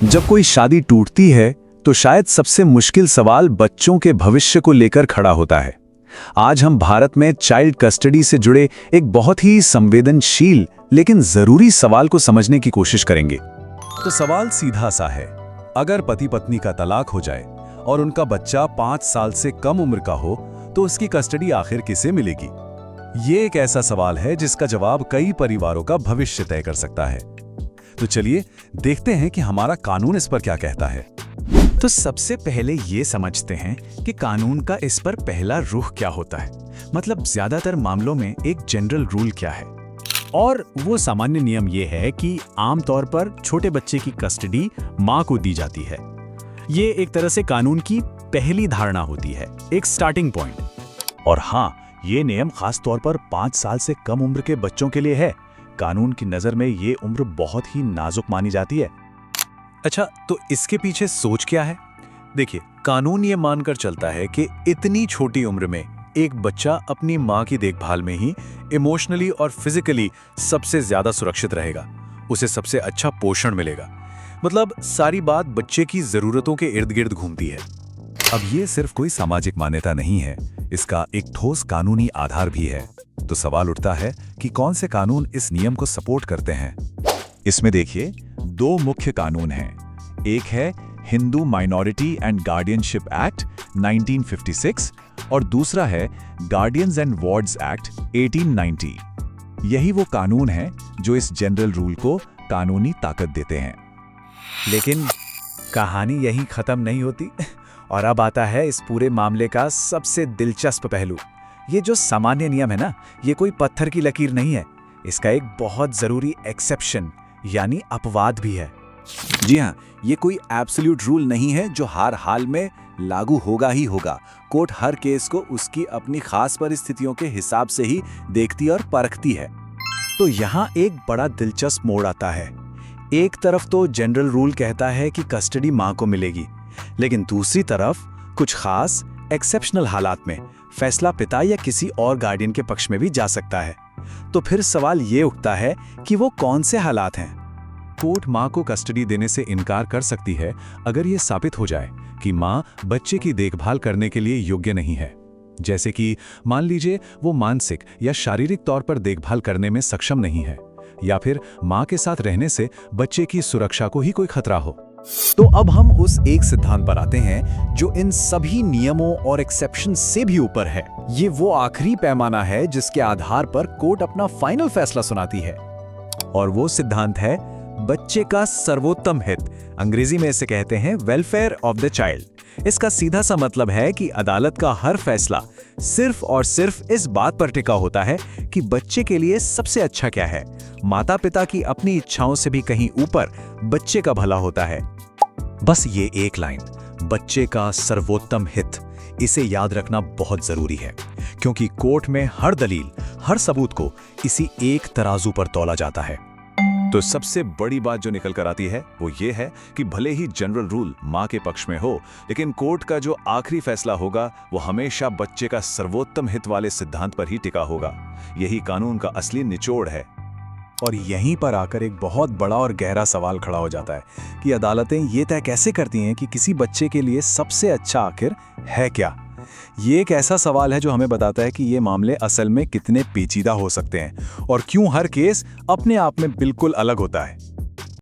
जब कोई शादी टूटती है तो शायद सबसे मुश्किल सवाल बच्चों के भविष्य को लेकर खड़ा होता है। आज हम भारत में चाइल्ड कस्टडी से जुड़े एक बहुत ही संवेदनशील लेकिन जरूरी सवाल को समझने की कोशिश करेंगे। तो सवाल सीधा सा है, अगर पति पत्नी का तलाक हो जाए और उनका बच्चा 5 साल से कम उम्र का हो तो उसकी कस्टडी आखिर किसे मिलेगी? ये एक ऐसा सवाल है जिसका जवाब कई परिवारों का भविष्य तय कर सकता है। तो चलिए देखते हैं कि हमारा कानून इस पर क्या कहता है। तो सबसे पहले ये समझते हैं कि कानून का इस पर पहला रुख क्या होता है। मतलब ज्यादातर मामलों में एक जनरल रूल क्या है, और वो सामान्य नियम ये है कि आमतौर पर छोटे बच्चे की कस्टडी मां को दी जाती है। ये एक तरह से कानून की पहली धारणा होती है, एक स्टार्टिंग पॉइंट। और हाँ, ये नियम खास तौर पर 5 साल से कम उम्र के बच्चों के लिए है। कानून की नजर में ये उम्र बहुत ही नाजुक मानी जाती है। अच्छा, तो इसके पीछे सोच क्या है? देखिए, कानून ये मानकर चलता है कि इतनी छोटी उम्र में एक बच्चा अपनी माँ की देखभाल में ही इमोशनली और फिजिकली सबसे ज्यादा सुरक्षित रहेगा। उसे सबसे अच्छा पोषण मिलेगा। मतलब सारी बात बच्चे की जरूरतों के इर्द गिर्द घूमती है। अब ये सिर्फ कोई सामाजिक मान्यता नहीं है, इसका एक ठोस कानूनी आधार भी है। तो सवाल उठता है कि कौन से कानून इस नियम को सपोर्ट करते हैं। इसमें देखिए, 2 मुख्य कानून हैं। एक है Hindu minority and guardianship act 1956 और दूसरा है गार्डियंस एंड वार्ड्स एक्ट 1890। यही वो कानून हैं जो इस जनरल रूल को कानूनी ताकत देते हैं। लेकिन कहानी यहीं खत्म नहीं होती। और अब आता है इस पूरे मामले का सबसे दिलचस्प पहलू। ये जो सामान्य नियम है ना, ये कोई पत्थर की लकीर नहीं है। इसका एक बहुत जरूरी एक्सेप्शन यानी अपवाद भी है। जी हाँ, ये कोई एब्सोल्यूट रूल नहीं है जो हर हाल में लागू होगा ही होगा। कोर्ट हर केस को उसकी अपनी खास परिस्थितियों के हिसाब से ही देखती और परखती है। तो यहाँ एक बड़ा दिलचस्प मोड़ आता है। एक तरफ तो जनरल रूल कहता है कि कस्टडी मां को मिलेगी, लेकिन दूसरी तरफ कुछ खास एक्सेप्शनल हालात में फैसला पिता या किसी और गार्डियन के पक्ष में भी जा सकता है। तो फिर सवाल ये उठता है कि वो कौन से हालात हैं। कोर्ट मां को कस्टडी देने से इनकार कर सकती है अगर ये साबित हो जाए कि मां बच्चे की देखभाल करने के लिए योग्य नहीं है। जैसे कि मान लीजिए वो मानसिक या शारीरिक तौर पर देखभाल करने में सक्षम नहीं है, या फिर मां के साथ रहने से बच्चे की सुरक्षा को ही कोई खतरा हो। तो अब हम उस एक सिद्धांत पर आते हैं जो इन सभी नियमों और एक्सेप्शन से भी ऊपर है। ये वो आखिरी पैमाना है जिसके आधार पर कोर्ट अपना फाइनल फैसला सुनाती है। और वो सिद्धांत है बच्चे का सर्वोत्तम हित। अंग्रेजी में इसे कहते हैं वेलफेयर ऑफ द चाइल्ड। इसका सीधा सा मतलब है कि अदालत का हर फैसला सिर्फ और सिर्फ इस बात पर टिका होता है कि बच्चे के लिए सबसे अच्छा क्या है। माता पिता की अपनी इच्छाओं से भी कहीं ऊपर बच्चे का भला होता है। बस ये एक लाइन, बच्चे का सर्वोत्तम हित, इसे याद रखना बहुत जरूरी है, क्योंकि कोर्ट में हर दलील, हर सबूत को इसी एक तराजू पर तौला जाता है। तो सबसे बड़ी बात जो निकल कर आती है वो ये है कि भले ही जनरल रूल मां के पक्ष में हो, लेकिन कोर्ट का जो आखिरी फैसला होगा वो हमेशा बच्चे का सर्वोत्तम हित वाले सिद्धांत पर ही टिका होगा। यही कानून का असली निचोड़ है। और यहीं पर आकर एक बहुत बड़ा और गहरा सवाल खड़ा हो जाता है कि अदालतें ये तय कैसे करती हैं कि किसी बच्चे के लिए सबसे अच्छा आखिर है क्या। ये एक ऐसा सवाल है जो हमें बताता है कि ये मामले असल में कितने पेचीदा हो सकते हैं और क्यों हर केस अपने आप में बिल्कुल अलग होता है।